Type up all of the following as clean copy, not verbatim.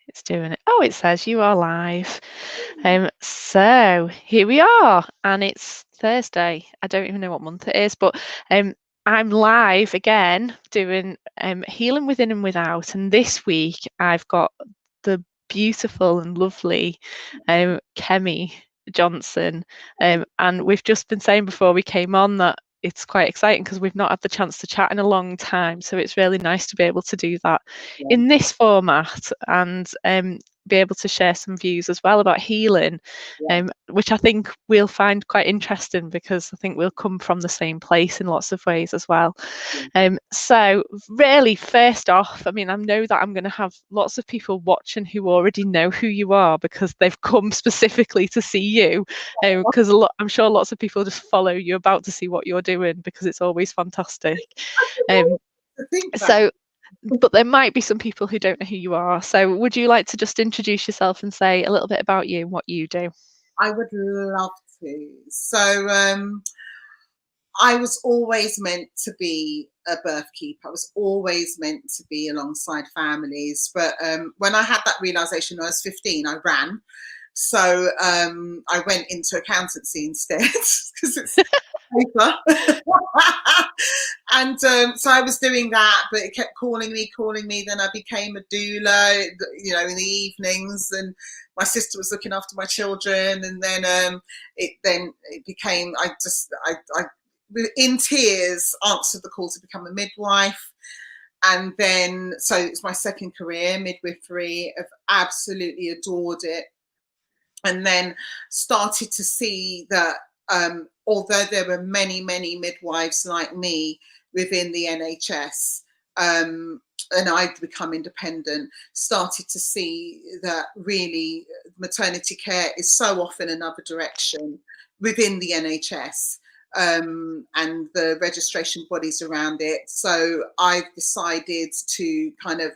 It's doing it. Oh, it says you are live. So here we are, and it's Thursday. I don't even know what month it is, but I'm live again doing Healing Within and Without. And this week I've got the beautiful and lovely Kemi Johnson. And we've just been saying before we came on that it's quite exciting because we've not had the chance to chat in a long time. So it's really nice to be able to do that in this format and be able to share some views as well about healing, which I think we'll find quite interesting because I think we'll come from the same place in lots of ways as well. So really, first off, I mean, I know that I'm going to have lots of people watching who already know who you are because they've come specifically to see you, because I'm sure lots of people just follow you about to see what you're doing because it's always fantastic. So but there might be some people who don't know who you are. So would you like to just introduce yourself and say a little bit about you and what you do? I would love to. So I was always meant to be a birth keeper. I was always meant to be alongside families. But when I had that realization when I was 15, I ran. So I went into accountancy instead because it's paper. And so I was doing that, but it kept calling me. Then I became a doula, in the evenings, and my sister was looking after my children. And then it became, I in tears answered the call to become a midwife. And then, so it's my second career, midwifery. I've absolutely adored it. And then started to see that although there were many, many midwives like me within the NHS, and I'd become independent, started to see that really maternity care is so often another direction within the NHS. And the registration bodies around it. So I've decided to kind of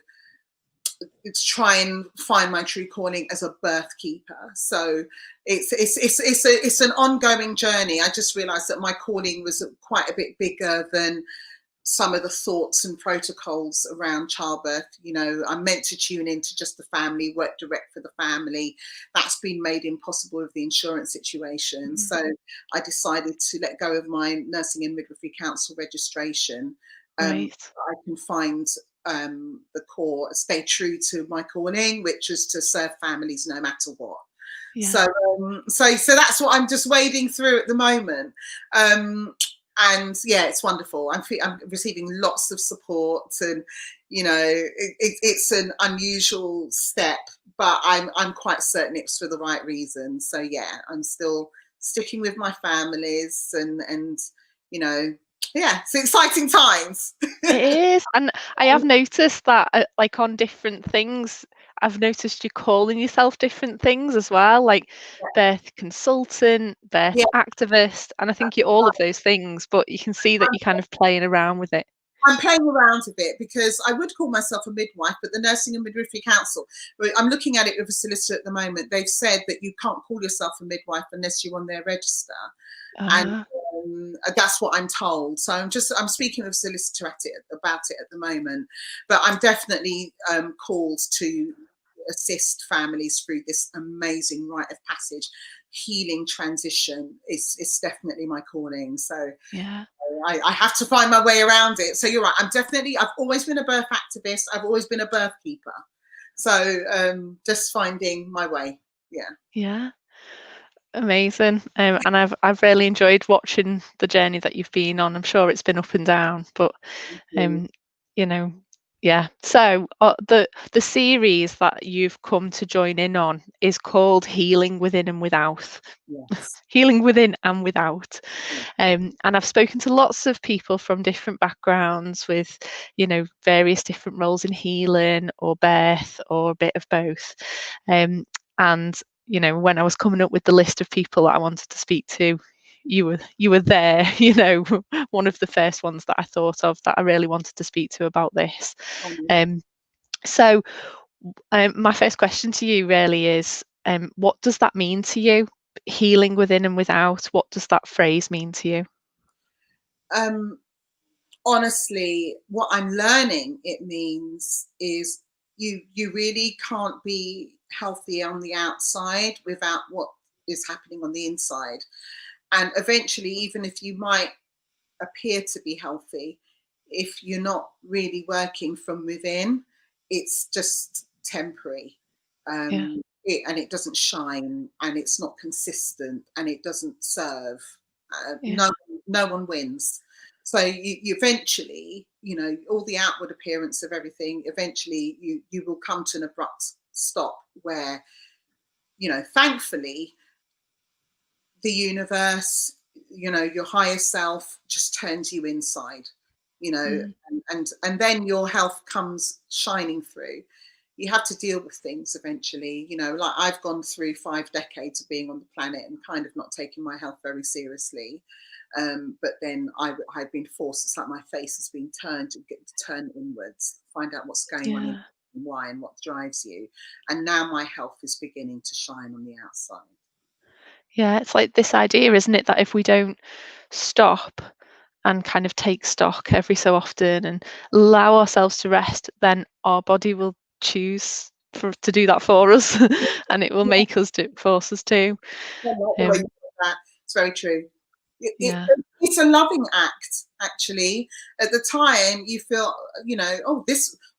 try and find my true calling as a birth keeper. So it's an ongoing journey. I just realized that my calling was quite a bit bigger than some of the thoughts and protocols around childbirth. I'm meant to tune into just the family, work direct for the family. That's been made impossible with the insurance situation. So I decided to let go of my Nursing and Midwifery Council registration. I can find the core, stay true to my calling, which was to serve families no matter what. So that's what I'm just wading through at the moment. And yeah, it's wonderful. I'm receiving lots of support, and it's an unusual step, but I'm quite certain it's for the right reason. So yeah, I'm still sticking with my families, and yeah, it's exciting times. It is, and I have noticed that like on different things, I've noticed you calling yourself different things as well, like birth consultant, birth activist, and I think you're all of those things, but you can see that you're kind of playing around with it. I'm playing around with it because I would call myself a midwife, but the Nursing and Midwifery Council, I'm looking at it with a solicitor at the moment. They've said that you can't call yourself a midwife unless you're on their register. And that's what I'm told. So I'm speaking with a solicitor about it at the moment, but I'm definitely called to assist families through this amazing rite of passage. Healing transition is definitely my calling. So yeah, I have to find my way around it. So you're right. I've always been a birth activist. I've always been a birth keeper. So just finding my way. Yeah. Amazing. And I've really enjoyed watching the journey that you've been on. I'm sure it's been up and down, but yeah. So the series that you've come to join in on is called Healing Within and Without. Yes. Healing Within and Without. And I've spoken to lots of people from different backgrounds with, various different roles in healing or birth or a bit of both. And when I was coming up with the list of people that I wanted to speak to, you were there, one of the first ones that I thought of that I really wanted to speak to about this. So my first question to you really is, what does that mean to you? Healing within and without, what does that phrase mean to you? Honestly, what I'm learning it means is, you really can't be healthy on the outside without what is happening on the inside. And eventually, even if you might appear to be healthy, if you're not really working from within, it's just temporary. Yeah. And it doesn't shine, and it's not consistent, and it doesn't serve. Yeah. No one wins. So you eventually, all the outward appearance of everything, eventually you will come to an abrupt stop where, thankfully, the universe, your higher self just turns you inside, Mm. and then your health comes shining through. You have to deal with things eventually, like I've gone through 5 decades of being on the planet and kind of not taking my health very seriously. But then I've been forced, it's like my face has been turned to turn inwards, find out what's going on Yeah. and why and what drives you. And now my health is beginning to shine on the outside. Yeah, it's like this idea, isn't it, that if we don't stop and kind of take stock every so often and allow ourselves to rest, then our body will choose to do that for us, and it will make us force us to. I like the way you Um, put that. It's very true. yeah, It's a loving act, actually. At the time, you feel, oh,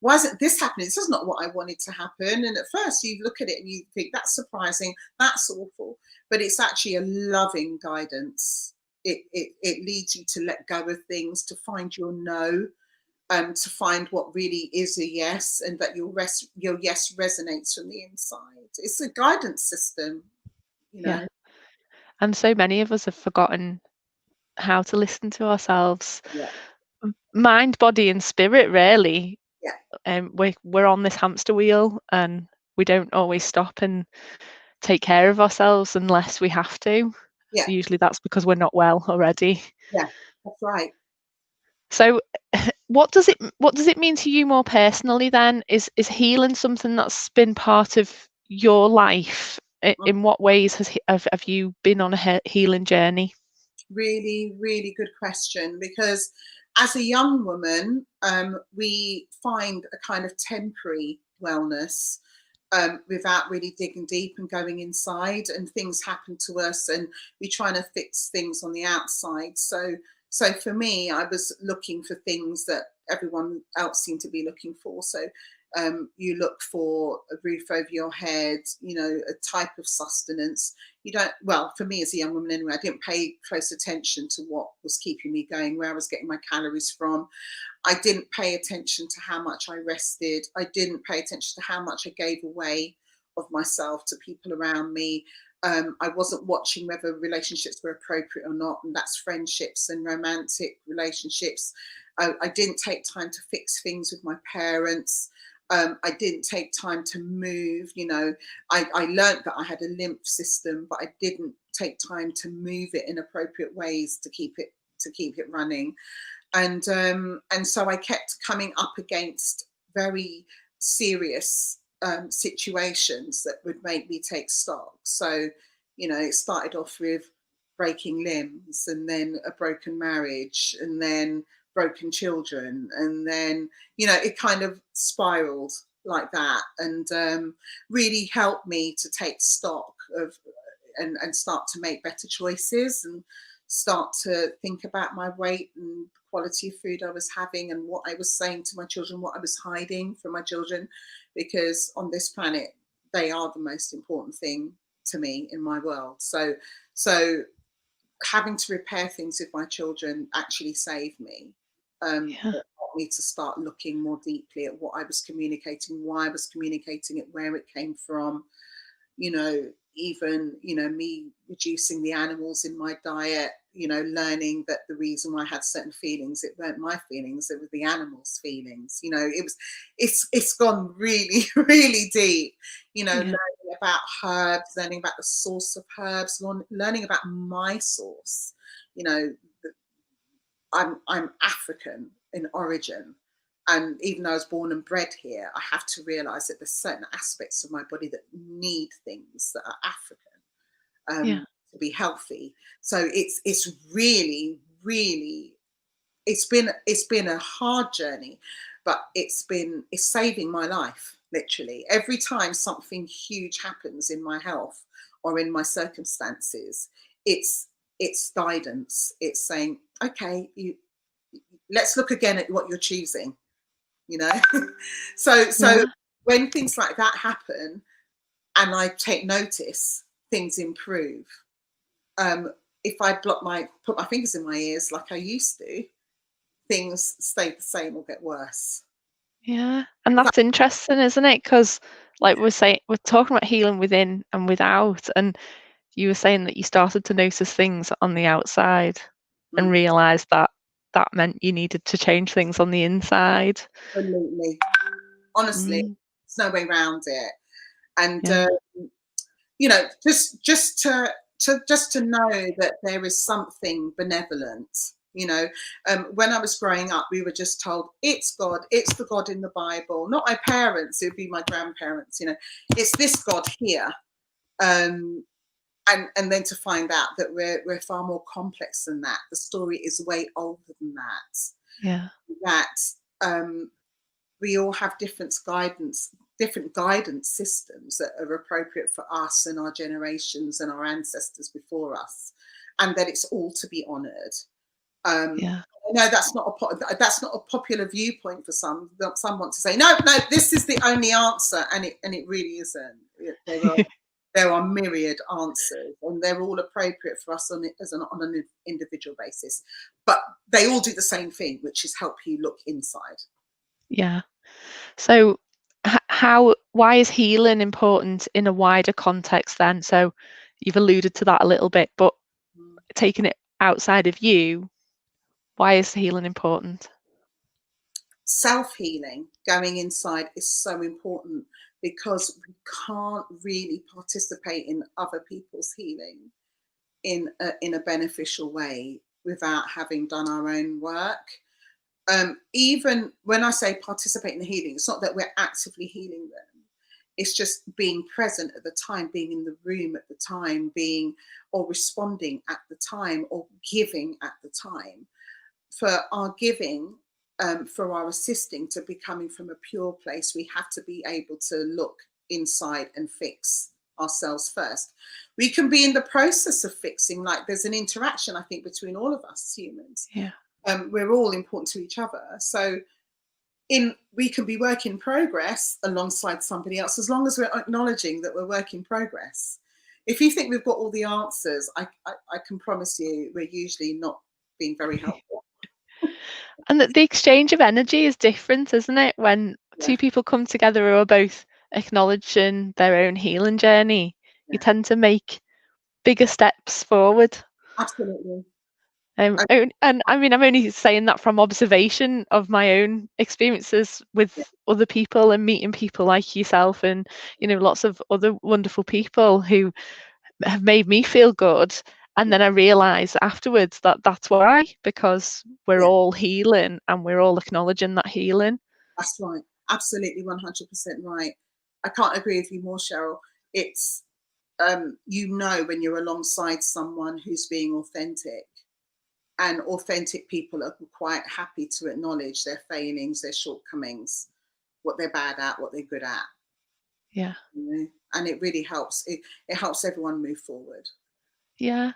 why isn't this happening? This is not what I wanted to happen. And at first, you look at it and you think, that's surprising, that's awful. But it's actually a loving guidance. It leads you to let go of things, to find your no, to find what really is a yes, and that your yes resonates from the inside. It's a guidance system, you yeah. know. And so many of us have forgotten how to listen to ourselves, Yeah, mind, body, and spirit. Really, yeah, we're on this hamster wheel, and we don't always stop and take care of ourselves unless we have to. yeah, Usually, that's because we're not well already. yeah. That's right. So, what does it mean to you more personally then? Is healing something that's been part of your life? In what ways have you been on a healing journey? Really, really good question. Because as a young woman, we find a kind of temporary wellness, without really digging deep and going inside, and things happen to us, and we trying to fix things on the outside. So for me, I was looking for things that everyone else seemed to be looking for. So you look for a roof over your head, a type of sustenance. You don't, well, for me as a young woman anyway, I didn't pay close attention to what was keeping me going, where I was getting my calories from. I didn't pay attention to how much I rested. I didn't pay attention to how much I gave away of myself to people around me. I wasn't watching whether relationships were appropriate or not, and that's friendships and romantic relationships. I didn't take time to fix things with my parents. I didn't take time to move. I learned that I had a lymph system, but I didn't take time to move it in appropriate ways to keep it running. And so I kept coming up against very serious situations that would make me take stock. So, it started off with breaking limbs, and then a broken marriage, and then broken children, and then it kind of spiraled like that, and really helped me to take stock of and start to make better choices, and start to think about my weight and quality of food I was having, and what I was saying to my children, what I was hiding from my children, because on this planet they are the most important thing to me in my world. So having to repair things with my children actually saved me. Yeah, It helped me to start looking more deeply at what I was communicating, why I was communicating it, where it came from. Even me reducing the animals in my diet, learning that the reason why I had certain feelings, it weren't my feelings, it was the animals' feelings. It's gone really, really deep. yeah, Learning about herbs, learning about the source of herbs, learning about my source. You know, I'm African in origin, and even though I was born and bred here, I have to realise that there's certain aspects of my body that need things that are African, yeah, to be healthy. So it's really, really, it's been a hard journey, but it's saving my life. literally. Every time something huge happens in my health or in my circumstances, it's guidance. It's saying, okay, let's look again at what you're choosing, you know. so Yeah. when things like that happen and I take notice, things improve. If I put my fingers in my ears like I used to, things stay the same or get worse. Yeah. And that's interesting, isn't it? Because like we're talking about healing within and without, and you were saying that you started to notice things on the outside and Mm, realized that that meant you needed to change things on the inside. absolutely. Honestly, Mm, there's no way around it. And yeah. you know, just to know that there is something benevolent. You know, when I was growing up, we were just told it's God, it's the God in the Bible, not my parents, it would be my grandparents. You know, it's this God here, and then to find out that we're far more complex than that. The story is way older than that. Yeah. That we all have different guidance systems that are appropriate for us and our generations and our ancestors before us, and that it's all to be honoured. Yeah. I know that's not a popular viewpoint for some. Some want to say no, this is the only answer, and it really isn't. There are myriad answers, and they're all appropriate for us on an individual basis. But they all do the same thing, which is help you look inside. Yeah. So why is healing important in a wider context then? So you've alluded to that a little bit, but taking it outside of you, why is healing important? Self-healing, going inside, is so important because we can't really participate in other people's healing in a beneficial way without having done our own work. Even when I say participate in the healing, it's not that we're actively healing them. It's just being present at the time, being in the room at the time, being or responding at the time, or giving at the time. For our giving, for our assisting to be coming from a pure place, we have to be able to look inside and fix ourselves first. We can be in the process of fixing, like there's an interaction, I think, between all of us humans. Yeah. We're all important to each other. So we can be work in progress alongside somebody else, as long as we're acknowledging that we're work in progress. If you think we've got all the answers, I can promise you we're usually not being very helpful. And the exchange of energy is different, isn't it? When Yeah, two people come together who are both acknowledging their own healing journey, you yeah, tend to make bigger steps forward. absolutely. And I mean, I'm only saying that from observation of my own experiences Yeah, with other people and meeting people like yourself and, lots of other wonderful people who have made me feel good. And yeah, then I realise afterwards that that's why, because we're yeah, all healing and we're all acknowledging that healing. that's right. Absolutely, 100% right. I can't agree with you more, Cheryl. It's when you're alongside someone who's being authentic, and authentic people are quite happy to acknowledge their failings, their shortcomings, what they're bad at, what they're good at. Yeah. You know? And it really helps. It helps everyone move forward. Yeah.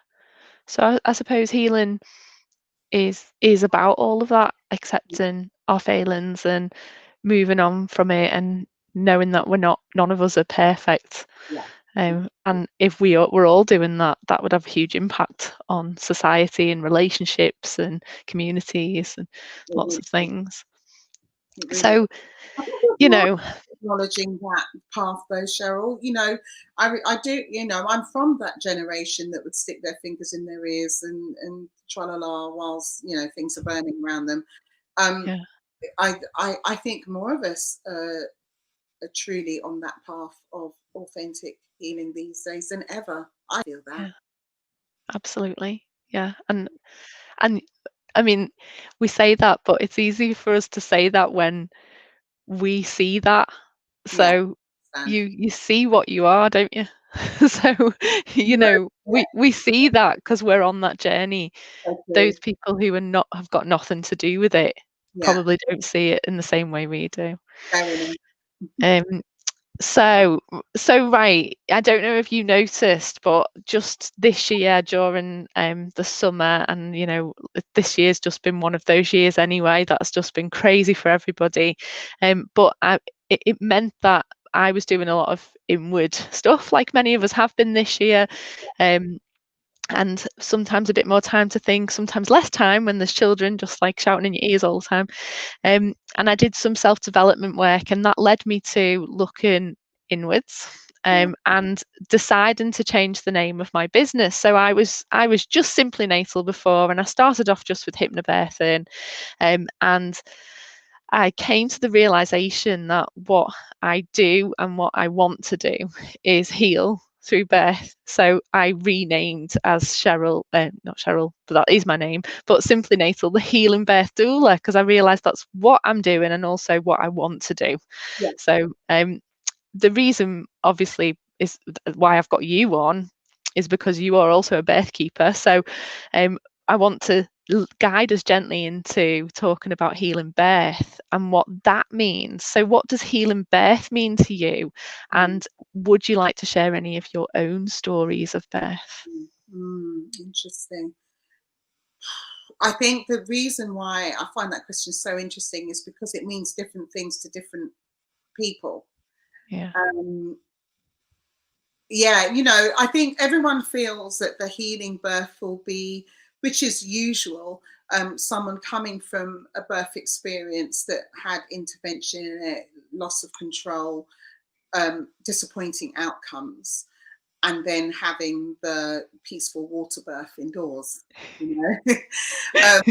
So I suppose healing is about all of that, accepting our failings and moving on from it and knowing that none of us are perfect. Yeah, And if we're all doing that, that would have a huge impact on society and relationships and communities and it lots really, of things. it really. So, I think there's you more know, acknowledging that path, though, Cheryl. I do. I'm from that generation that would stick their fingers in their ears and tra la la whilst things are burning around them. Um, yeah, I think more of us are truly on that path of authentic healing these days than ever. I feel that. yeah, absolutely. Yeah. And I mean, we say that, but it's easy for us to say that when we see that. Yeah, So stand. you see what you are, don't you? So, No, yeah, we see that because we're on that journey. so true. Those people who have got nothing to do with it Yeah, probably don't see it in the same way we do. fair enough. Um, so right, I don't know if you noticed, but just this year during the summer, and this year's just been one of those years anyway, that's just been crazy for everybody. But it meant that I was doing a lot of inward stuff, like many of us have been this year. And sometimes a bit more time to think, sometimes less time when there's children just like shouting in your ears all the time. And I did some self-development work, and that led me to looking inwards, Yeah. and deciding to change the name of my business. So I was just Simply Natal before, and I started off just with hypnobirthing, and I came to the realization that what I do and what I want to do is heal through birth. So I renamed as Cheryl, not Cheryl, but that is my name, but Simply Natal, the healing birth doula, because I realized that's what I'm doing and also what I want to do. Yeah. So the reason, obviously, is why I've got you on is because you are also a birth keeper. So I want to guide us gently into talking about healing birth and what that means. So what does healing birth mean to you? Mm. And would you like to share any of your own stories of birth? Interesting. I think the reason why I find that question so interesting is because it means different things to different people. Yeah. Yeah, I think everyone feels that the healing birth will be, which is usual, someone coming from a birth experience that had intervention in it, loss of control, disappointing outcomes, and then having the peaceful water birth indoors. um,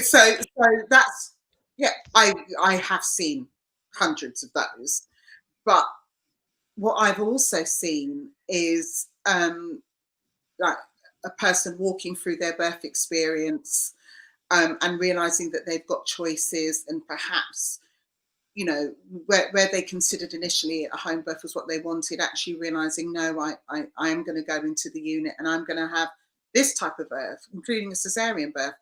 so that's, yeah, I have seen hundreds of those, but what I've also seen is like a person walking through their birth experience, and realizing that they've got choices, and perhaps where they considered initially a home birth was what they wanted, actually realizing, no, I am going to go into the unit and I'm going to have this type of birth, including a cesarean birth.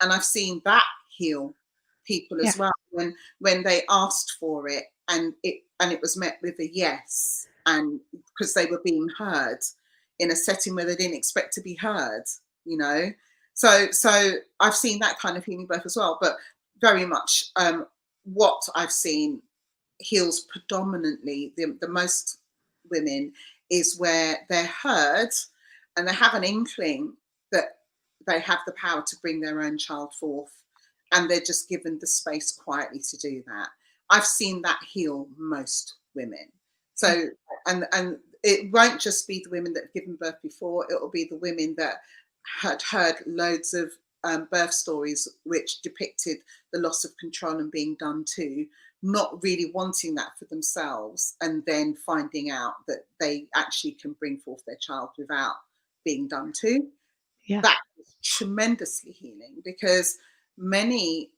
And I've seen that heal people Yeah. as well, when they asked for it, and it was met with a yes, and because they were being heard in a setting where they didn't expect to be heard. So I've seen that kind of healing birth as well, but very much what I've seen heals predominantly the most women is where they're heard and they have an inkling that they have the power to bring their own child forth, and they're just given the space quietly to do that. I've seen that heal most women. So and it won't just be the women that have given birth before, it will be the women that had heard loads of birth stories which depicted the loss of control and being done to, not really wanting that for themselves, and then finding out that they actually can bring forth their child without being done to. Yeah. That is tremendously healing, because many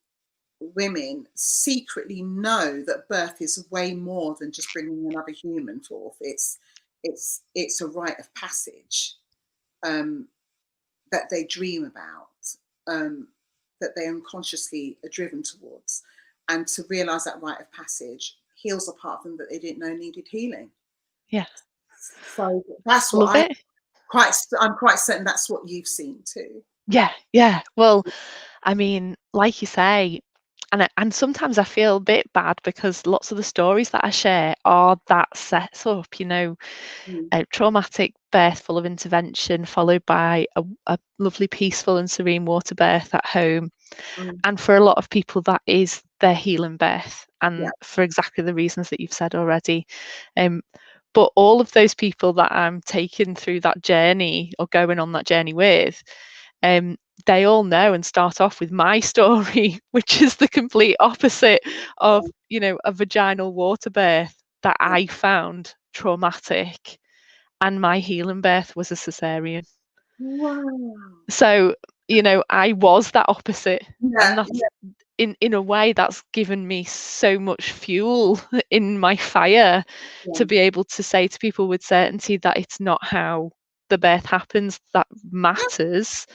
women secretly know that birth is way more than just bringing another human forth. It's a rite of passage that they dream about, that they unconsciously are driven towards, and to realize that rite of passage heals a part of them that they didn't know needed healing. Yeah. So that's what Love it. I'm quite certain that's what you've seen too. Yeah. Yeah. Well, I mean, like you say, and sometimes I feel a bit bad because lots of the stories that I share are that sets up, Mm, a traumatic birth full of intervention, followed by a lovely, peaceful, and serene water birth at home. mm, And for a lot of people, that is their healing birth, yeah, and for exactly the reasons that you've said already. Um, but all of those people that I'm taking through that journey or going on that journey with, um, they all know and start off with my story, which is the complete opposite of, a vaginal water birth that yeah. I found traumatic, and my healing birth was a cesarean. Wow. So, I was that opposite, Yeah, and that's yeah, in a way that's given me so much fuel in my fire yeah, to be able to say to people with certainty that it's not how the birth happens that matters.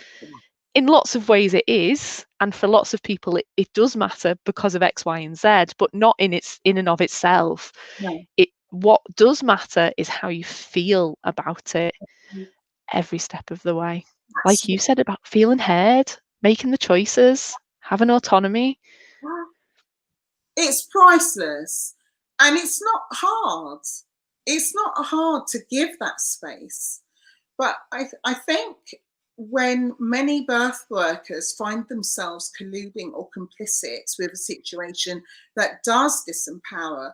in lots of ways it is, and for lots of people it does matter because of X, Y, and Z, but not in and of itself. No. What does matter is how you feel about it every step of the way. Like you said about feeling heard, making the choices, having autonomy. It's priceless, and it's not hard. It's not hard to give that space. But I think when many birth workers find themselves colluding or complicit with a situation that does disempower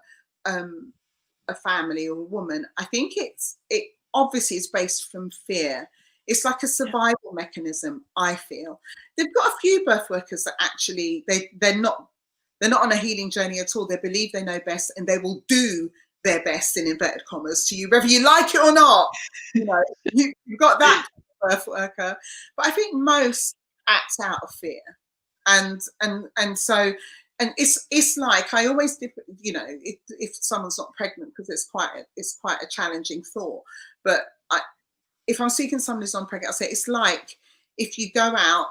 a family or a woman, I think it obviously is based from fear. It's like a survival mechanism, I feel. They've got a few birth workers that actually they're not on a healing journey at all. They believe they know best, and they will do their best in inverted commas to you, whether you like it or not. You know, you've got that birth worker, but I think most act out of fear, and so. And it's like I always, you know, if someone's not pregnant, because it's quite a challenging thought. But if I'm seeking someone who's not pregnant, I'll say it's like if you go out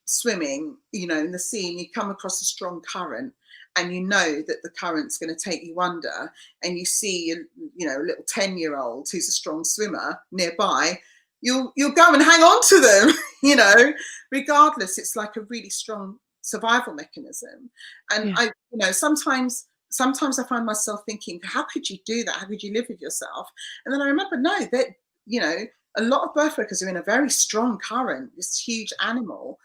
swimming, you know, in the sea, and you come across a strong current, and you know that the current's going to take you under, and you see, you know, a little 10-year-old who's a strong swimmer nearby, you'll go and hang on to them, you know, regardless. It's like a really strong survival mechanism. And I, you know, sometimes I find myself thinking, how could you do that? How could you live with yourself? And then I remember, no, that, you know, a lot of birth workers are in a very strong current, this huge animal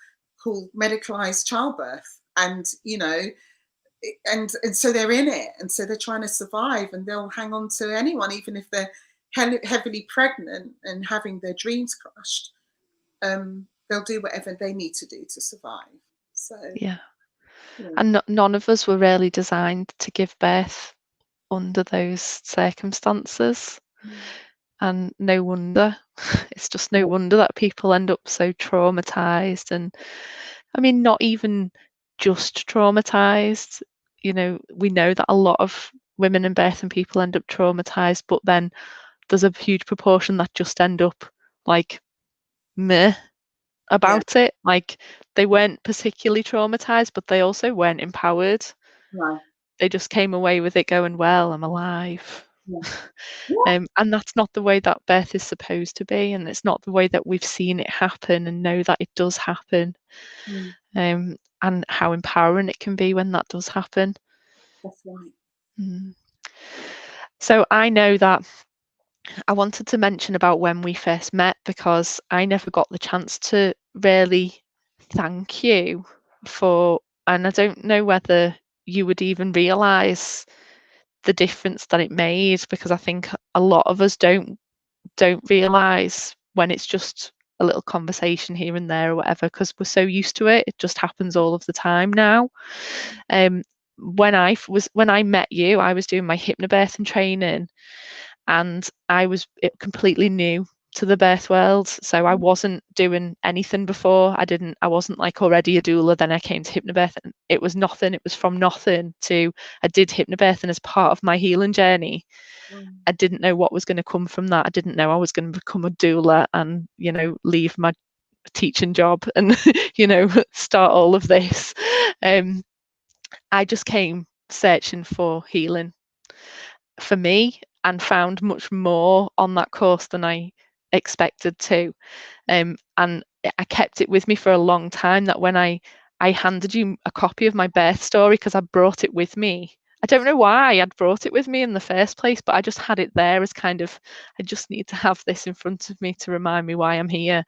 called medicalized childbirth, and you know, and so they're in it, and so they're trying to survive, and they'll hang on to anyone, even if they're heavily pregnant and having their dreams crushed. They'll do whatever they need to do to survive. So and none of us were really designed to give birth under those circumstances. And no wonder, it's just no wonder that people end up so traumatized. And I mean, not even just traumatized, you know, we know that a lot of women in birth and people end up traumatized, but then there's a huge proportion that just end up like meh about it. Like they weren't particularly traumatized, but they also weren't empowered. Right. They just came away with it going, well, I'm alive. And that's not the way that birth is supposed to be, and it's not the way that we've seen it happen and know that it does happen. And how empowering it can be when that does happen. That's right. So I know that I wanted to mention about when we first met, because I never got the chance to really thank you for, and I don't know whether you would even realise the difference that it made, because I think a lot of us don't realise when it's just a little conversation here and there or whatever, because we're so used to it. It just happens all of the time now. When I met you, I was doing my hypnobirthing training, and I was completely new to the birth world. So I wasn't doing anything before. I wasn't like already a doula. Then I came to hypnobirthing. It was nothing. It was from nothing to, I did hypnobirthing as part of my healing journey. I didn't know what was going to come from that. I didn't know I was going to become a doula and, you know, leave my teaching job and, you know, start all of this. I just came searching for healing for me, and found much more on that course than I expected to. And I kept it with me for a long time, that when I handed you a copy of my birth story, because I brought it with me. I don't know why I'd brought it with me in the first place, but I just had it there as kind of, I just need to have this in front of me to remind me why I'm here.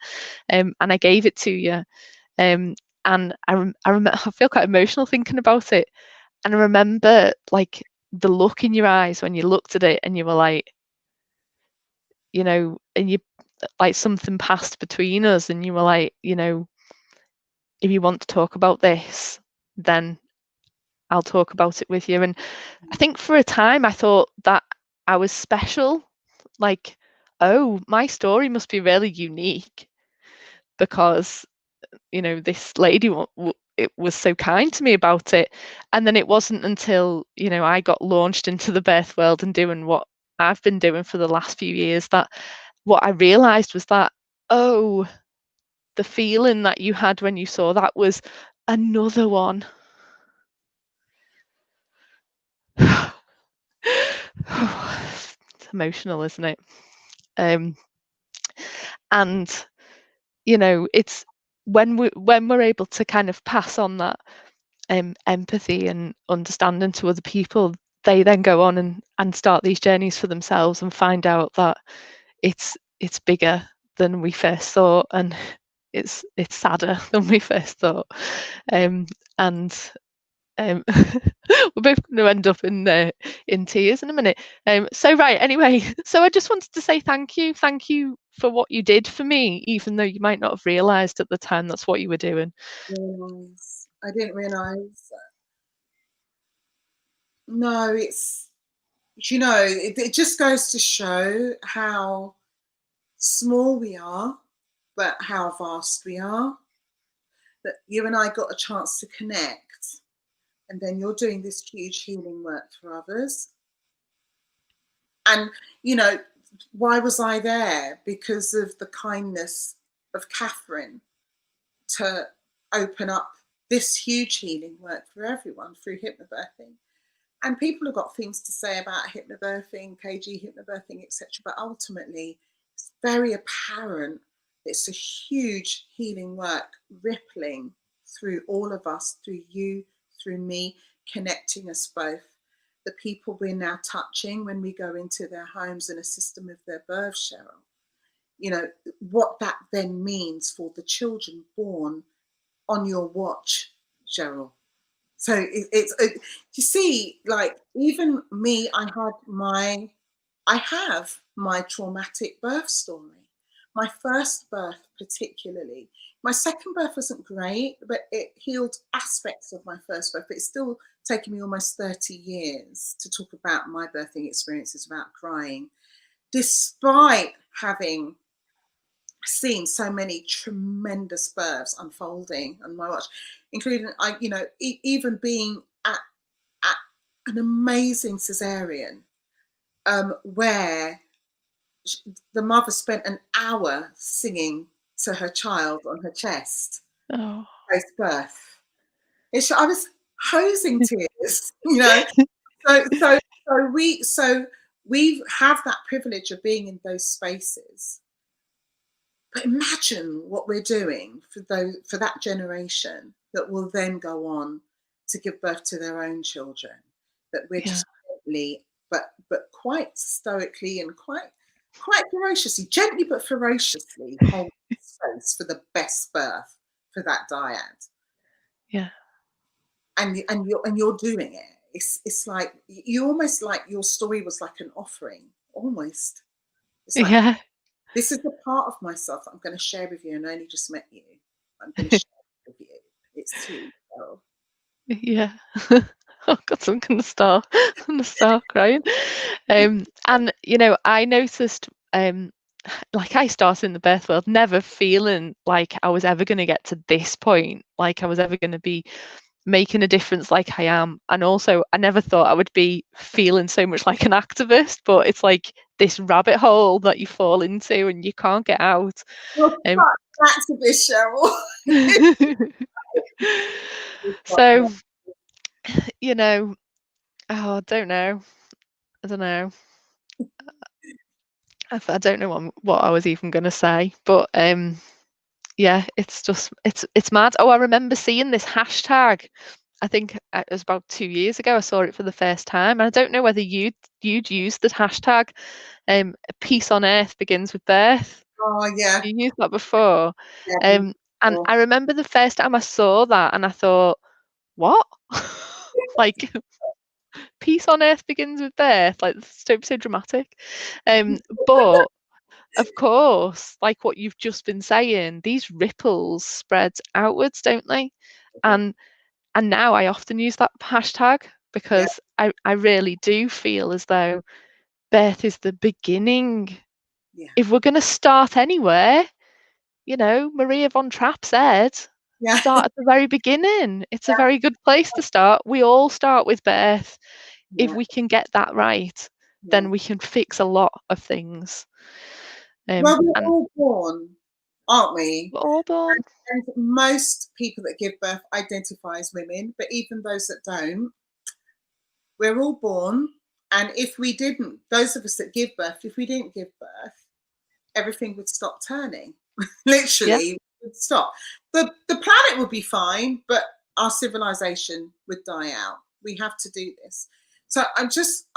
And I gave it to you. And I remember, I feel quite emotional thinking about it. And I remember like the look in your eyes when you looked at it, and you were like, you know, and you like something passed between us, and you were like, you know, if you want to talk about this, then I'll talk about it with you. And I think for a time I thought that I was special, like, oh, my story must be really unique because, you know, this lady it was so kind to me about it. And then it wasn't until, you know, I got launched into the birth world and doing what I've been doing for the last few years, that what I realized was that, oh, the feeling that you had when you saw that was another one. It's emotional, isn't it? And it's when we're able to kind of pass on that empathy and understanding to other people, they then go on and start these journeys for themselves and find out that it's bigger than we first thought, and it's sadder than we first thought. And we're both going to end up in tears in a minute. So right, anyway, so I just wanted to say thank you for what you did for me, even though you might not have realised at the time that's what you were doing. I didn't realise. No, it's, it just goes to show how small we are, but how vast we are. That you and I got a chance to connect, and then you're doing this huge healing work for others. And why was I there? Because of the kindness of Catherine to open up this huge healing work for everyone through hypnobirthing. And people have got things to say about hypnobirthing, KG hypnobirthing, etc. But ultimately, it's very apparent it's a huge healing work rippling through all of us, through you, through me, connecting us both. The people we're now touching when we go into their homes and assist them with their birth, Cheryl. What that then means for the children born on your watch, Cheryl. So you see, like, even me, I have my traumatic birth story. My first birth, particularly. My second birth wasn't great, but it healed aspects of my first birth. But it's still taken me almost 30 years to talk about my birthing experiences without crying, despite having seen so many tremendous births unfolding on my watch, including even being at an amazing cesarean, where the mother spent an hour singing to her child on her chest post birth. I was hosing tears, So we have that privilege of being in those spaces. But imagine what we're doing for that generation that will then go on to give birth to their own children. That we're just gently, but quite stoically and quite ferociously, gently but ferociously hold space for the best birth for that dyad. Yeah. And you're doing it. It's like you almost, like your story was like an offering, almost. It's like, this is the part of myself that I'm going to share with you, and I only just met you. I'm going to share it with you. It's sweet. So. Yeah. Oh God, I'm gonna start crying. And I noticed, like, I started in the birth world never feeling like I was ever going to get to this point, like I was ever going to be making a difference like I am. And also, I never thought I would be feeling so much like an activist, but it's like this rabbit hole that you fall into and you can't get out. You're an activist, Cheryl. So, I don't know. I don't know what I was even going to say, but yeah, it's just it's mad. Oh, I remember seeing this hashtag. I think it was about 2 years ago. I saw it for the first time. And I don't know whether you'd used the hashtag. Peace on Earth begins with birth. Oh yeah. You used that before. Yeah, and I remember the first time I saw that, and I thought, what? Like, peace on earth begins with birth. Like, don't be so dramatic. But of course, like what you've just been saying, these ripples spread outwards, don't they? And now I often use that hashtag because I really do feel as though birth is the beginning. Yeah. If we're going to start anywhere, Maria von Trapp said, start at the very beginning. It's a very good place to start. We all start with birth. If we can get that right, then we can fix a lot of things. Well, we're all born aren't we? We're all born. And most people that give birth identify as women, but even those that don't, we're all born. And if we didn't, those of us that give birth, if we didn't give birth, everything would stop turning. Literally, it would stop. The planet would be fine, but our civilization would die out. We have to do this. So I'm just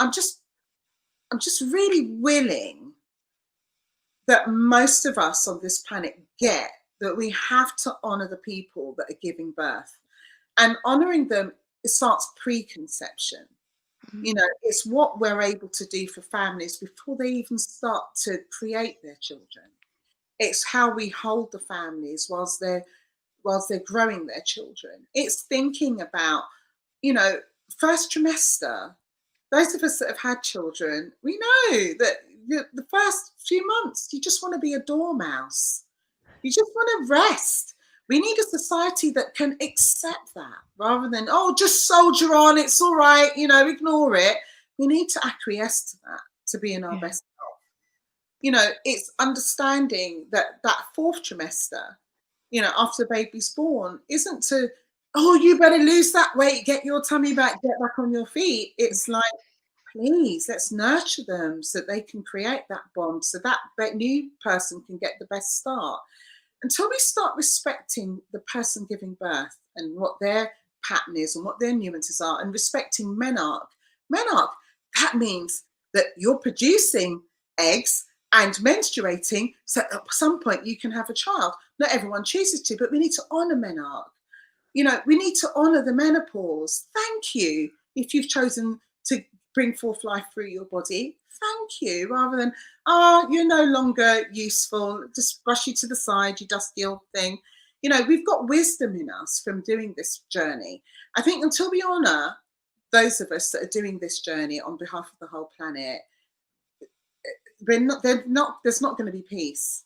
really willing that most of us on this planet get that we have to honor the people that are giving birth, and honoring them, it starts preconception. You know, it's what we're able to do for families before they even start to create their children. It's how we hold the families whilst they're growing their children. It's thinking about, you know, first trimester. Those of us that have had children, we know that the first few months, you just want to be a dormouse. You just want to rest. We need a society that can accept that rather than, oh, just soldier on, it's all right, you know, ignore it. We need to acquiesce to that to be in our best health. You know, it's understanding that that fourth trimester, you know, after the baby's born, isn't to, oh, you better lose that weight, get your tummy back, get back on your feet. It's like, please, let's nurture them so they can create that bond, so that new person can get the best start. Until we start respecting the person giving birth and what their pattern is and what their nuances are, and respecting menarche, that means that you're producing eggs and menstruating, so at some point you can have a child. Not everyone chooses to, but we need to honor menarche. You know, we need to honor the menopause. Thank you if you've chosen to bring forth life through your body. Thank you, rather than, oh, you're no longer useful, just brush you to the side, you dusty old thing. You know, we've got wisdom in us from doing this journey. I think until we honor those of us that are doing this journey on behalf of the whole planet, there's not going to be peace.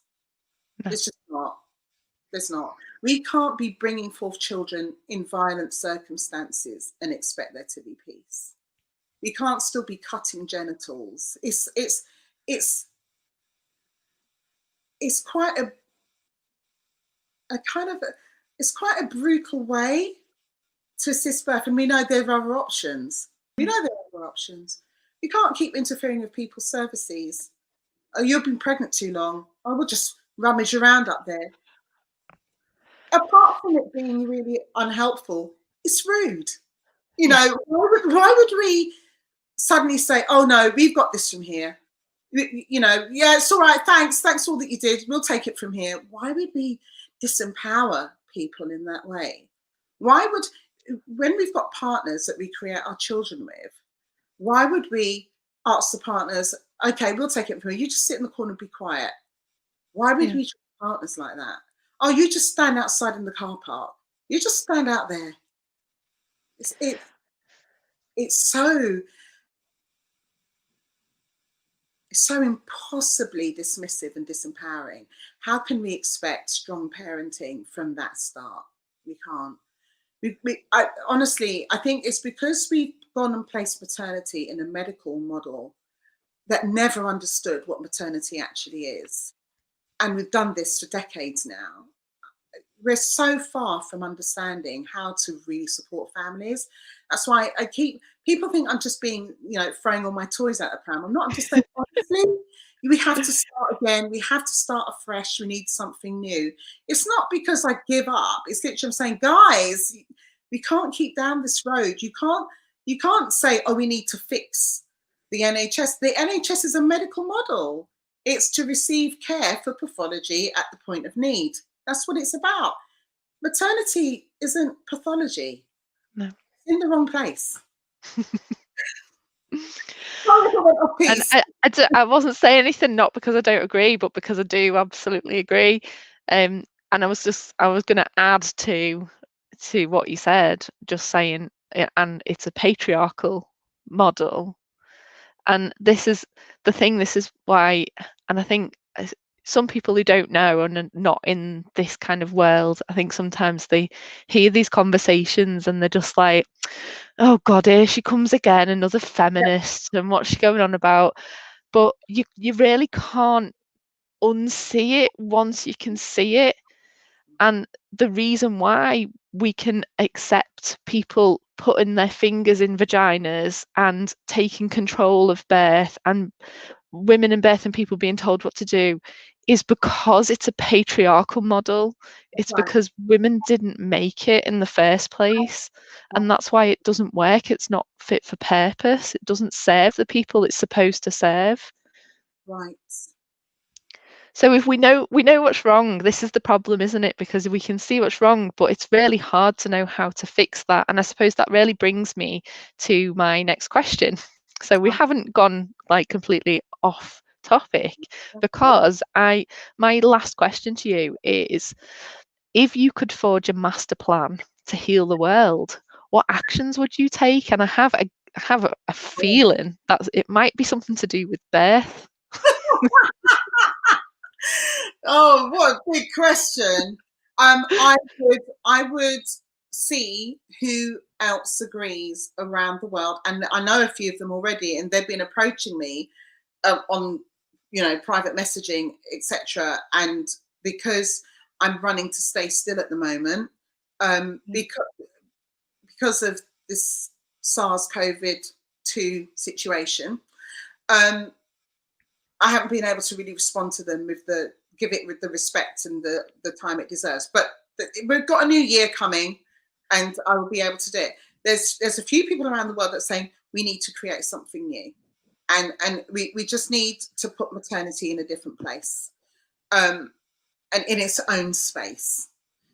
No. It's just not. There's not. We can't be bringing forth children in violent circumstances and expect there to be peace. We can't still be cutting genitals. It's quite it's quite a brutal way to assist birth, and we know there are other options. We know there are other options. You can't keep interfering with people's services. Oh, you've been pregnant too long. I will just rummage around up there. Apart from it being really unhelpful, it's rude. You know, why would we suddenly say, oh no, we've got this from here? You know, yeah, it's all right, thanks all that you did, we'll take it from here. Why would we disempower people in that way? Why would, when we've got partners that we create our children with, why would we ask the partners, okay, we'll take it from here, you just sit in the corner and be quiet? Why would we treat partners like that? Oh, you just stand outside in the car park. You just stand out there. It's so impossibly dismissive and disempowering. How can we expect strong parenting from that start? We can't. Honestly, I think it's because we've gone and placed maternity in a medical model that never understood what maternity actually is. And we've done this for decades now. We're so far from understanding how to really support families. That's why people think I'm just being, you know, throwing all my toys out the pram. I'm not. I'm just saying, honestly, we have to start again. We have to start afresh. We need something new. It's not because I give up. It's literally I'm saying, guys, we can't keep down this road. You can't say, oh, we need to fix the NHS. The NHS is a medical model. It's to receive care for pathology at the point of need. That's what it's about. Maternity isn't pathology. No. It's in the wrong place. And I wasn't saying anything not because I don't agree, but because I do absolutely agree. And I was going to add to what you said, just saying, and it's a patriarchal model. And this is the thing, this is why, and I think some people who don't know and are not in this kind of world, I think sometimes they hear these conversations and they're just like, oh God, here she comes again, another feminist, and what's she going on about? But you really can't unsee it once you can see it. And the reason why we can accept people putting their fingers in vaginas and taking control of birth, and women in birth and people being told what to do, is because it's a patriarchal model. It's Right. because women didn't make it in the first place. And that's why it doesn't work. It's not fit for purpose. It doesn't serve the people it's supposed to serve. Right. So if we know what's wrong, this is the problem, isn't it? Because we can see what's wrong, but it's really hard to know how to fix that. And I suppose that really brings me to my next question. So we haven't gone like completely off topic, because my last question to you is, if you could forge a master plan to heal the world, what actions would you take? And I have a feeling that it might be something to do with birth. Oh, what a big question. I would see who else agrees around the world, and I know a few of them already, and they've been approaching me on, private messaging, etc. And because I'm running to stay still at the moment, because of this SARS-CoV-2 situation, I haven't been able to really respond to them give it with the respect and the time it deserves. But we've got a new year coming, and I will be able to do it. There's a few people around the world that are saying we need to create something new, and we just need to put maternity in a different place, and in its own space.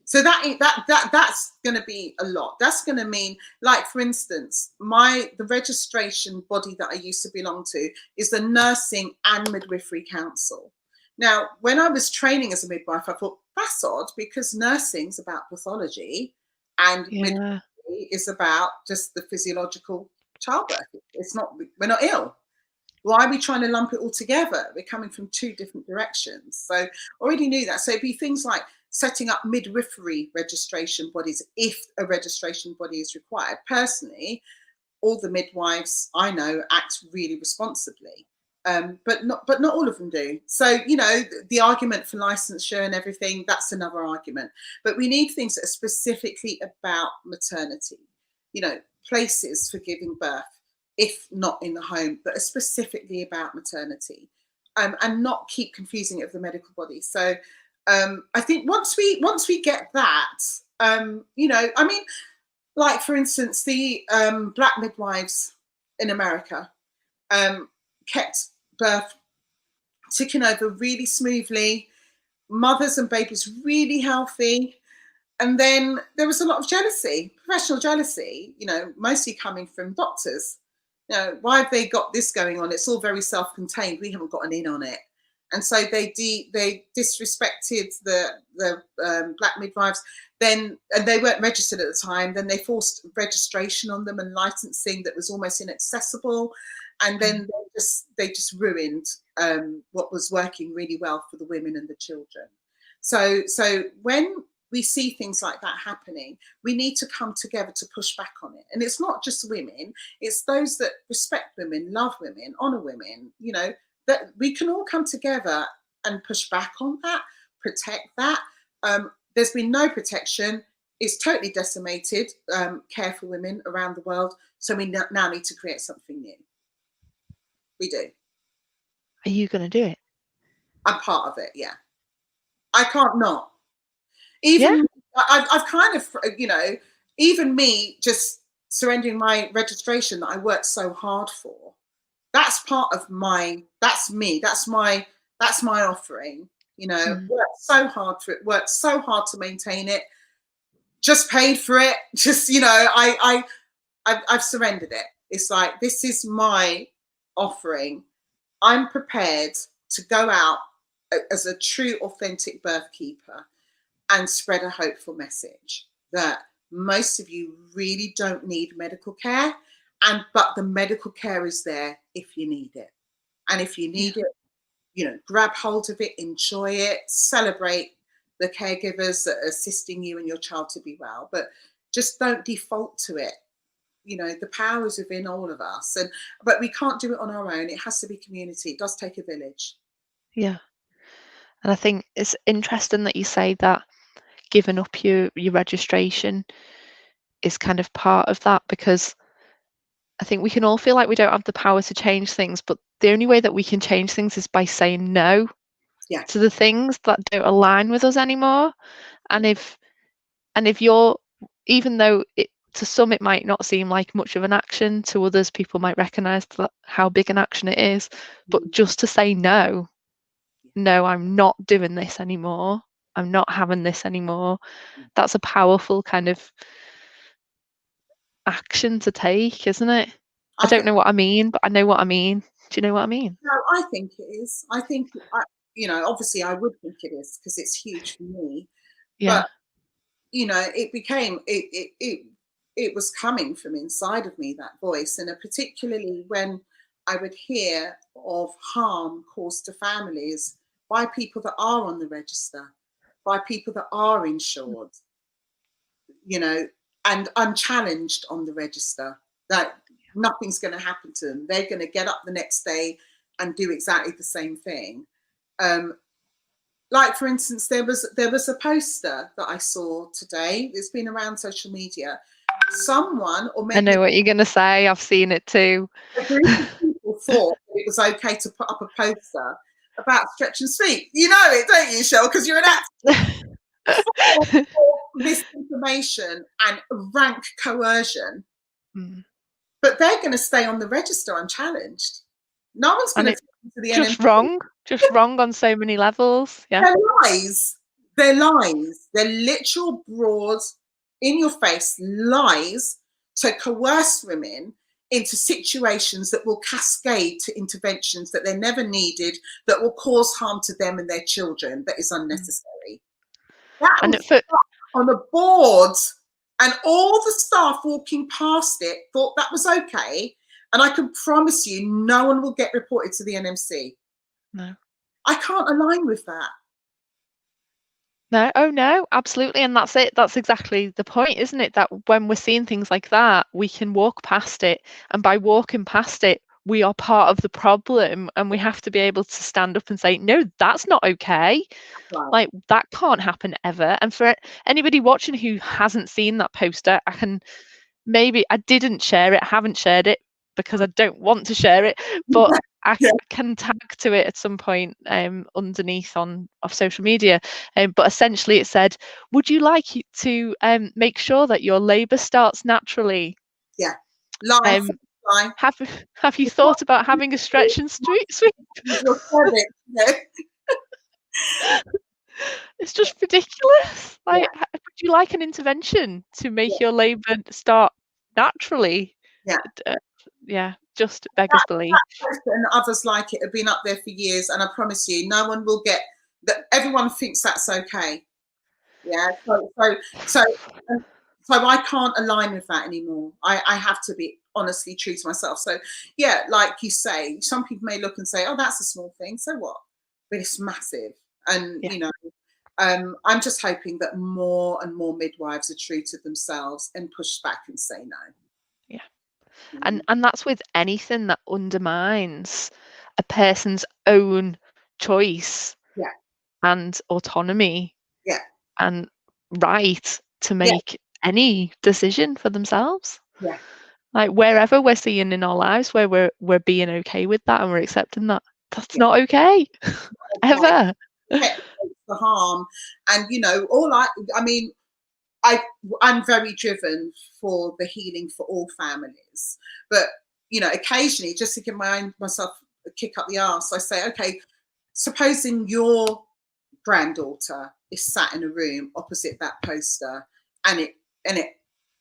So that's going to be a lot. That's going to mean, like, for instance, the registration body that I used to belong to is the Nursing and Midwifery Council. Now, when I was training as a midwife, I thought that's odd, because nursing's about pathology and midwifery is about just the physiological childbirth. We're not ill. Why are we trying to lump it all together? We're coming from two different directions. So already knew that. So it'd be things like setting up midwifery registration bodies if a registration body is required. Personally, all the midwives I know act really responsibly, but not all of them do. So, the argument for licensure and everything, that's another argument. But we need things that are specifically about maternity, places for giving birth, if not in the home, but are specifically about maternity, and not keep confusing it with the medical body. So I think once we get that, like, for instance, the Black midwives in America kept birth ticking over really smoothly, mothers and babies really healthy. And then there was a lot of jealousy, professional jealousy, mostly coming from doctors. Why have they got this going on? It's all very self-contained. We haven't got an in on it. And so they disrespected the Black midwives. And they weren't registered at the time. Then they forced registration on them and licensing that was almost inaccessible. And then they just ruined what was working really well for the women and the children. So when we see things like that happening, we need to come together to push back on it. And it's not just women, it's those that respect women, love women, honor women, that we can all come together and push back on that, protect that. There's been no protection. It's totally decimated care for women around the world. So we now need to create something new. We do. Are you going to do it? I'm part of it, yeah. I can't not. Even I've kind of, even me just surrendering my registration that I worked so hard for, that's part of that's me, that's my offering, worked so hard for it, worked so hard to maintain it, just paid for it, just, I've surrendered it. It's like, this is my offering. I'm prepared to go out as a true, authentic birth keeper and spread a hopeful message that most of you really don't need medical care, but the medical care is there if you need it. And if you need it, grab hold of it, enjoy it, celebrate the caregivers that are assisting you and your child to be well, but just don't default to it. The power is within all of us, but we can't do it on our own. It has to be community. It does take a village. Yeah. And I think it's interesting that you say that giving up your registration is kind of part of that, because I think we can all feel like we don't have the power to change things, but the only way that we can change things is by saying no Yeah. to the things that don't align with us anymore. And if you're, even though to some it might not seem like much of an action, to others people might recognize that how big an action it is, but just to say no, no, I'm not doing this anymore, I'm not having this anymore, that's a powerful kind of action to take, isn't it? I I don't think, know what I mean, but I know what I mean. Do you know what I mean? no, I think it is. I think, obviously I would think it is because it's huge for me. Yeah. But, it became, it was coming from inside of me, that voice. And particularly when I would hear of harm caused to families by people that are on the register, by people that are insured, and unchallenged on the register, that nothing's going to happen to them. They're going to get up the next day and do exactly the same thing. Like, for instance, there was a poster that I saw today. It's been around social media. Someone, or I maybe know what you're going to say. I've seen it too. a group of people, thought it was okay to put up a poster about stretch and sweep. You know it, don't you, Shell? Because you're an actor. Misinformation and rank coercion, but they're going to stay on the register unchallenged. No one's going to take them to the NMC. Just wrong on so many levels. Yeah. They're lies. They're lies. They're literal, broad, in your face lies to coerce women into situations that will cascade to interventions that they're never needed, that will cause harm to them and their children, that is unnecessary. That And was on the board, and all the staff walking past it thought that was okay. And I can promise you, no one will get reported to the NMC. no. I can't align with that. No, oh no, absolutely. And that's it. That's exactly the point, isn't it? That when we're seeing things like that, we can walk past it. And by walking past it, we are part of the problem. And we have to be able to stand up and say, no, that's not okay. Right. Like, that can't happen ever. And for anybody watching who hasn't seen that poster, I didn't share it, haven't shared it because I don't want to share it, but I can tag to it at some point underneath of social media. But essentially it said, would you like to make sure that your labour starts naturally? Yeah. Lie. Have you thought about having a stretch and sweep? It's just ridiculous. Like, would you like an intervention to make your labour start naturally? Yeah. Just beggars belief. And others like it have been up there for years, and I promise you, no one will get that. Everyone thinks that's okay. Yeah. So I can't align with that anymore. I have to be honestly true to myself. So yeah, like you say, some people may look and say, "Oh, that's a small thing. So what?" But it's massive, and I'm just hoping that more and more midwives are true to themselves and push back and say no. Yeah. And that's with anything that undermines a person's own choice and autonomy and right to make any decision for themselves. Like, wherever we're seeing in our lives where we're being okay with that and we're accepting that, that's not okay. Ever. The harm. And I'm very driven for the healing for all families, but occasionally, just to give myself a kick up the arse, I say, okay, supposing your granddaughter is sat in a room opposite that poster, and it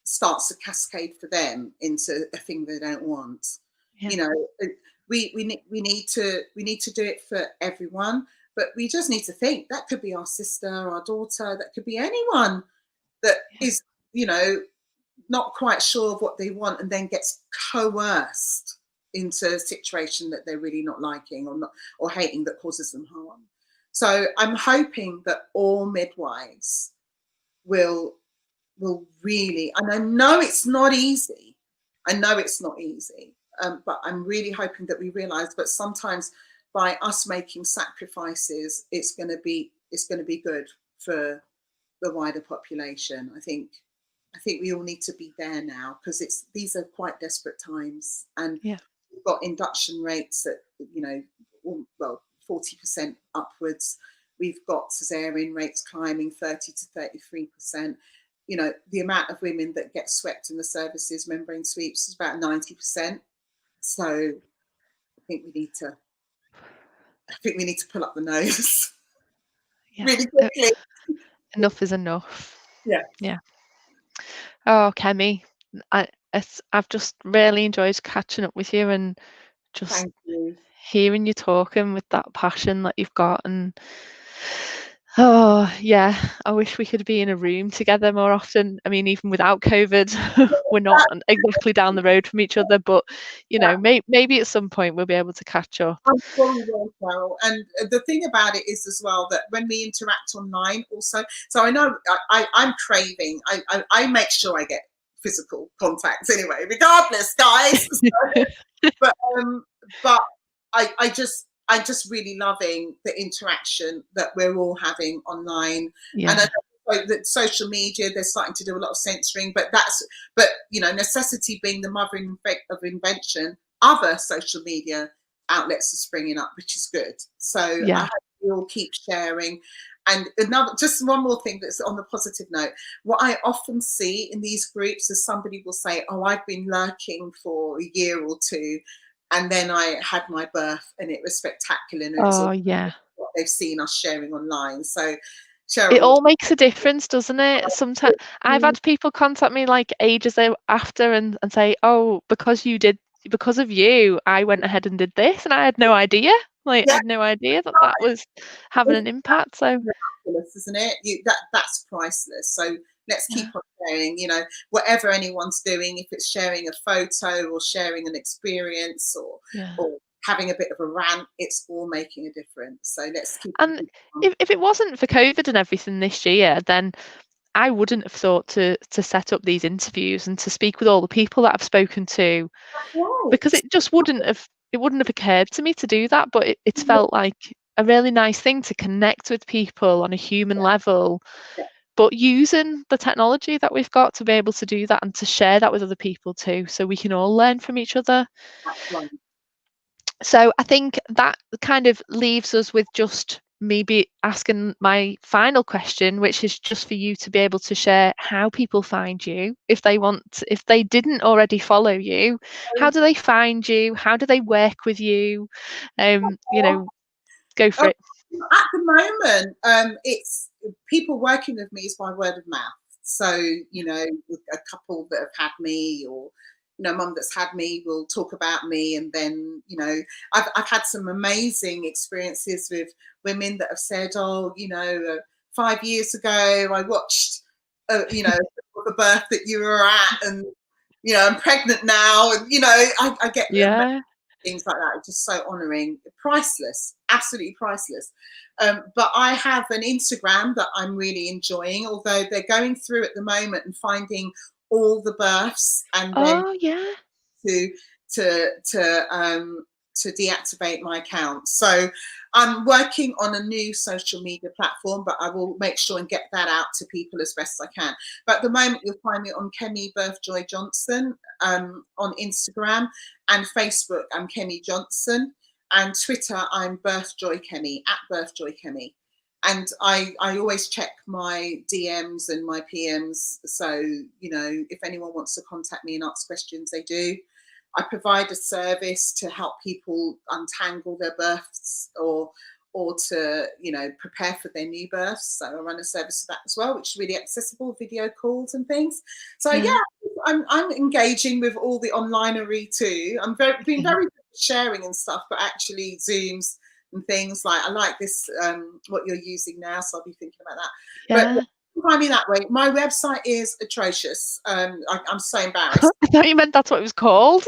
starts to cascade for them into a thing they don't want. We need to do it for everyone, but we just need to think that could be our sister, our daughter, that could be anyone that is not quite sure of what they want and then gets coerced into a situation that they're really not liking or hating, that causes them harm. So I'm hoping that all midwives will really, and I know it's not easy, but I'm really hoping that we realize that sometimes by us making sacrifices, it's going to be good for the wider population. I think we all need to be there now, because these are quite desperate times, and Yeah. we've got induction rates at 40% upwards. We've got cesarean rates climbing 30 to 33%. The amount of women that get swept in the services, membrane sweeps, is about 90%. So I think we need to pull up the nose. Yeah. Really quickly. Enough is enough. Yeah. Yeah. Oh, Kemi, I've just really enjoyed catching up with you and just Thank you. hearing you talking with that passion that you've got. And oh yeah, I wish we could be in a room together more often. I mean, even without COVID, we're not exactly down the road from each other, but maybe at some point we'll be able to catch up. I'm sure we will, Carol. And the thing about it is as well that when we interact online also, so I know I'm craving, I make sure I get physical contacts anyway, regardless, guys. but I'm just really loving the interaction that we're all having online. Yeah. And I know that social media, they're starting to do a lot of censoring, but necessity being the mother of invention, other social media outlets are springing up, which is good. So I hope we all keep sharing. And just one more thing that's on the positive note, what I often see in these groups is somebody will say, oh, I've been lurking for a year or two, and then I had my birth and it was spectacular. And it was all what they've seen us sharing online. So Cheryl, it all makes a difference, doesn't it? Sometimes I've had people contact me like ages after and say, oh, because of you, I went ahead and did this, and I had no idea. I had no idea that was having an impact. So miraculous, isn't it? That's priceless. So let's keep on sharing, whatever anyone's doing, if it's sharing a photo or sharing an experience or having a bit of a rant, it's all making a difference. So let's keep. And if it wasn't for COVID and everything this year, then I wouldn't have thought to set up these interviews and to speak with all the people that I've spoken to, because it just wouldn't have occurred to me to do that. But it's felt like a really nice thing to connect with people on a human level, but using the technology that we've got to be able to do that and to share that with other people too, so we can all learn from each other. So I think that kind of leaves us with just maybe asking my final question, which is just for you to be able to share how people find you if they didn't already follow you. How do they find you? How do they work with you? Go for it. At the moment, it's people working with me is by word of mouth. So a couple that have had me, or mum that's had me will talk about me, and then I've had some amazing experiences with women that have said, oh, 5 years ago I watched the birth that you were at, and I'm pregnant now, and I get things like that. It's just so honouring, priceless, absolutely priceless. But I have an Instagram that I'm really enjoying, although they're going through at the moment and finding all the births, and then to deactivate my account. So I'm working on a new social media platform, but I will make sure and get that out to people as best I can. But at the moment, you'll find me on Kemi Birthjoy Johnson on Instagram, and Facebook, I'm Kemi Johnson, and Twitter, I'm Birthjoy Kemi, @Birthjoy Kemi. And I always check my DMs and my PMs. So, if anyone wants to contact me and ask questions, they do. I provide a service to help people untangle their births or to, prepare for their new births. So I run a service for that as well, which is really accessible, video calls and things. So I'm engaging with all the onlinery too. I'm being very good at sharing and stuff, but actually Zooms and things like, I like this, what you're using now, so I'll be thinking about that. But find me that way. My website is atrocious. I'm so embarrassed. I thought you meant that's what it was called.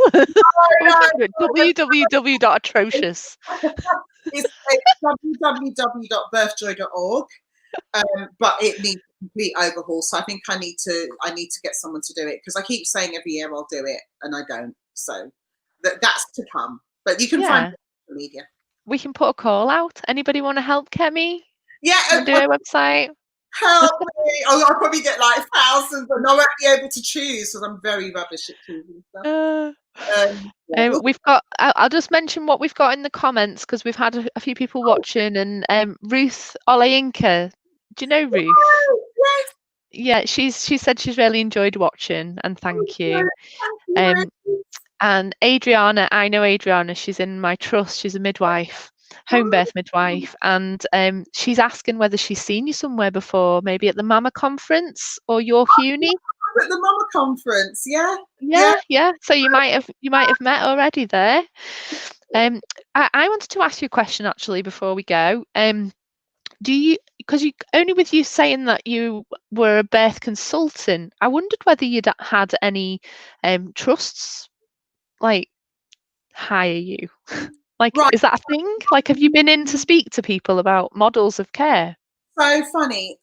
www.atrocious. It's www.birthjoy.org. But it needs a complete overhaul. So I think I need to get someone to do it, because I keep saying every year I'll do it and I don't. So that's to come. But you can find it on social media. we can put a call out. Anybody want to help Kemi? Yeah, Want to do a website? help me. Oh, I'll probably get like thousands, and I won't be able to choose because I'm very rubbish at choosing stuff. Uh, Yeah. we've got. I'll just mention what we've got in the comments because we've had a few people watching. And Ruth Oleinka, do you know Ruth? Yes, Yeah, she said she's really enjoyed watching, and thank you. thank you. And Adriana, I know Adriana. She's in my trust. She's a midwife, home birth midwife, and she's asking whether she's seen you somewhere before, maybe at the Mama conference or York Uni. At the Mama conference, yeah. Yeah. So you might have met already there. I wanted to ask you a question actually before we go. Do you, because you only with you saying that you were a birth consultant, I wondered whether you'd had any trusts like hire you. Like, Right. is that a thing? Like, have you been in to speak to people about models of care? So funny.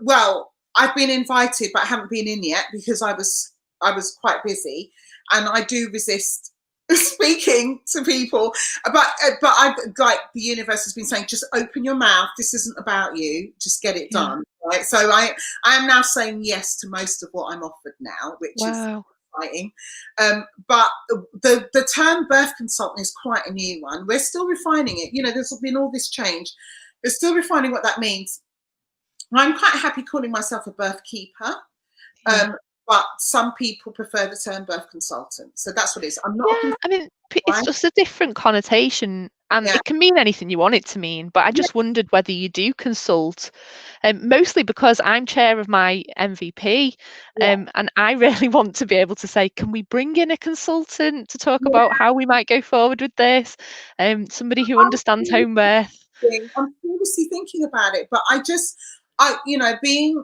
Well, I've been invited, but I haven't been in yet because I was quite busy, and I do resist speaking to people. But I, like the universe has been saying, just open your mouth. This isn't about you. Just get it Yeah. done. Right. So I am now saying yes to most of what I'm offered now, which is Wow. exciting. But the term birth consultant is quite a new one. We're still refining it. You know, there's been all this change. We're still refining what that means. I'm quite happy calling myself a birth keeper, but some people prefer the term birth consultant. So that's what it is. I'm not. Yeah, I mean, it's just a different connotation, and Yeah. it can mean anything you want it to mean. But I just wondered whether you do consult, mostly because I'm chair of my MVP, and I really want to be able to say, can we bring in a consultant to talk about how we might go forward with this? Somebody who understands home birth. I'm seriously thinking about it, but you know, being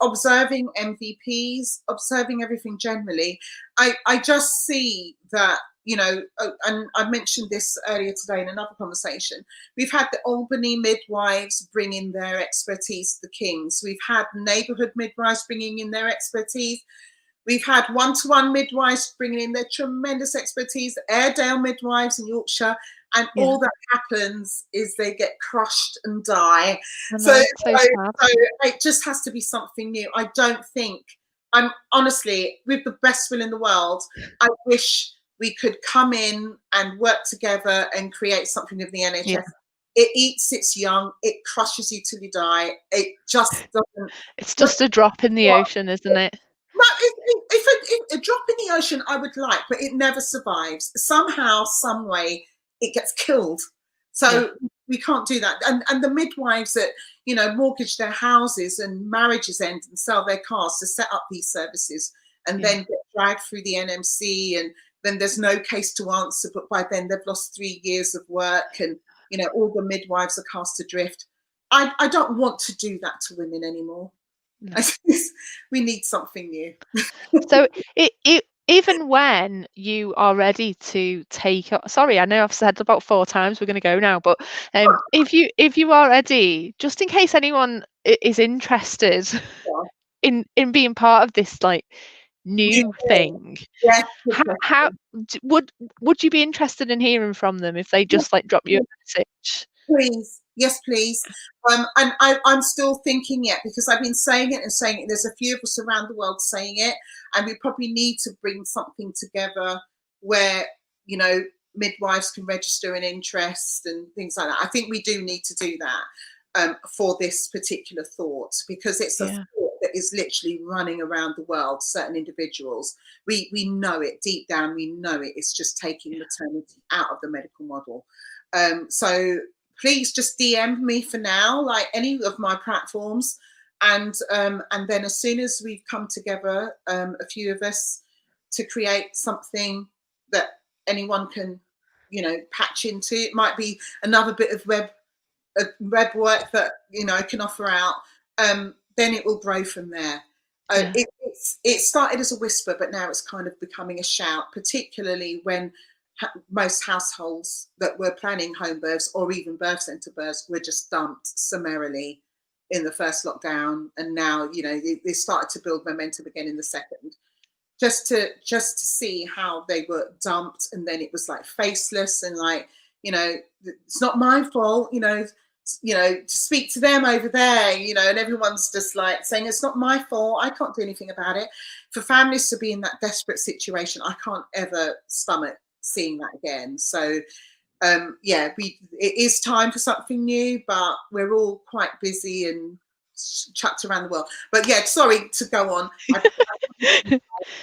observing MVPs, observing everything generally, I just see that, you know, and I mentioned this earlier today in another conversation. We've had the Albany midwives bring in their expertise, the Kings. We've had neighbourhood midwives bringing in their expertise. We've had one-to-one midwives bringing in their tremendous expertise, Airedale midwives in Yorkshire, and all that happens is they get crushed and die. So it just has to be something new. I don't think, I'm honestly, with the best will in the world, I wish we could come in and work together and create something with the NHS. Yeah. It eats its young, it crushes you till you die. It just doesn't. It's just a drop in the ocean, isn't it? If a drop in the ocean I would like, but it never survives. Somehow, some way, it gets killed. So we can't do that. And the midwives that, you know, mortgage their houses and marriages end and sell their cars to set up these services and then get dragged through the NMC, and then there's no case to answer, but by then they've lost 3 years of work, and, you know, all the midwives are cast adrift. I don't want to do that to women anymore. No. We need something new. So even when you are ready to take, sorry, I know I've said about 4 times, we're going to go now, but if you are ready, just in case anyone is interested in being part of this like new thing, how would you be interested in hearing from them if they just like drop you a message? Please, yes, please. And I'm still thinking yet, because I've been saying it and saying it. There's a few of us around the world saying it, and we probably need to bring something together where, you know, midwives can register an interest and things like that. I think we do need to do that for this particular thought, because it's a thought that is literally running around the world. Certain individuals, we know it deep down. We know it. It's just taking maternity out of the medical model. So please just DM me for now, like any of my platforms, and then as soon as we've come together, a few of us, to create something that anyone can, you know, patch into. It might be another bit of web work that, you know, I can offer out. Then it will grow from there. It started as a whisper, but now it's kind of becoming a shout, particularly when most households that were planning home births or even birth centre births were just dumped summarily in the first lockdown, and now, you know, they started to build momentum again in the second, just to see how they were dumped, and then it was like faceless, and like, you know, it's not my fault, you know, speak to them over there, you know, and everyone's just like saying it's not my fault, I can't do anything about it. For families to be in that desperate situation, I can't ever stomach seeing that again. So yeah, it is time for something new, but we're all quite busy and chucked around the world. But yeah, sorry to go on.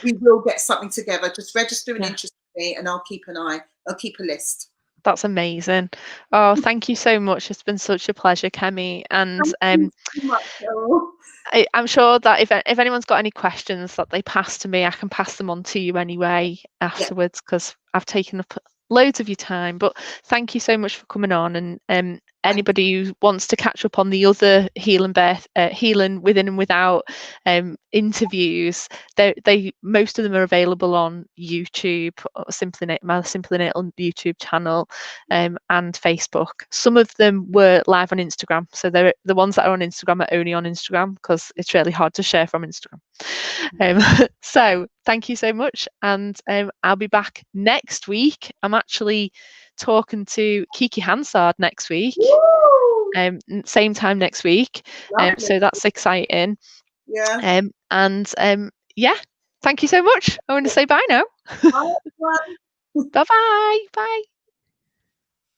We will get something together. Just register an interest in me, and I'll keep an eye. I'll keep a list. That's amazing. Oh, thank you so much. It's been such a pleasure, Kemi. And Thank you so much, Cheryl. I'm sure that if anyone's got any questions that they pass to me, I can pass them on to you anyway afterwards, because I've taken up loads of your time. But thank you so much for coming on. And anybody who wants to catch up on the other healing within and without interviews, they most of them are available on YouTube, my Simply Natal YouTube channel, and Facebook. Some of them were live on Instagram, so they're the ones that are on Instagram are only on Instagram because it's really hard to share from Instagram. So thank you so much, and I'll be back next week. I'm actually talking to Kiki Hansard next week. Same time next week. So that's exciting. Yeah. And yeah, thank you so much. I want to say bye now. Bye, everyone. Bye-bye. Bye.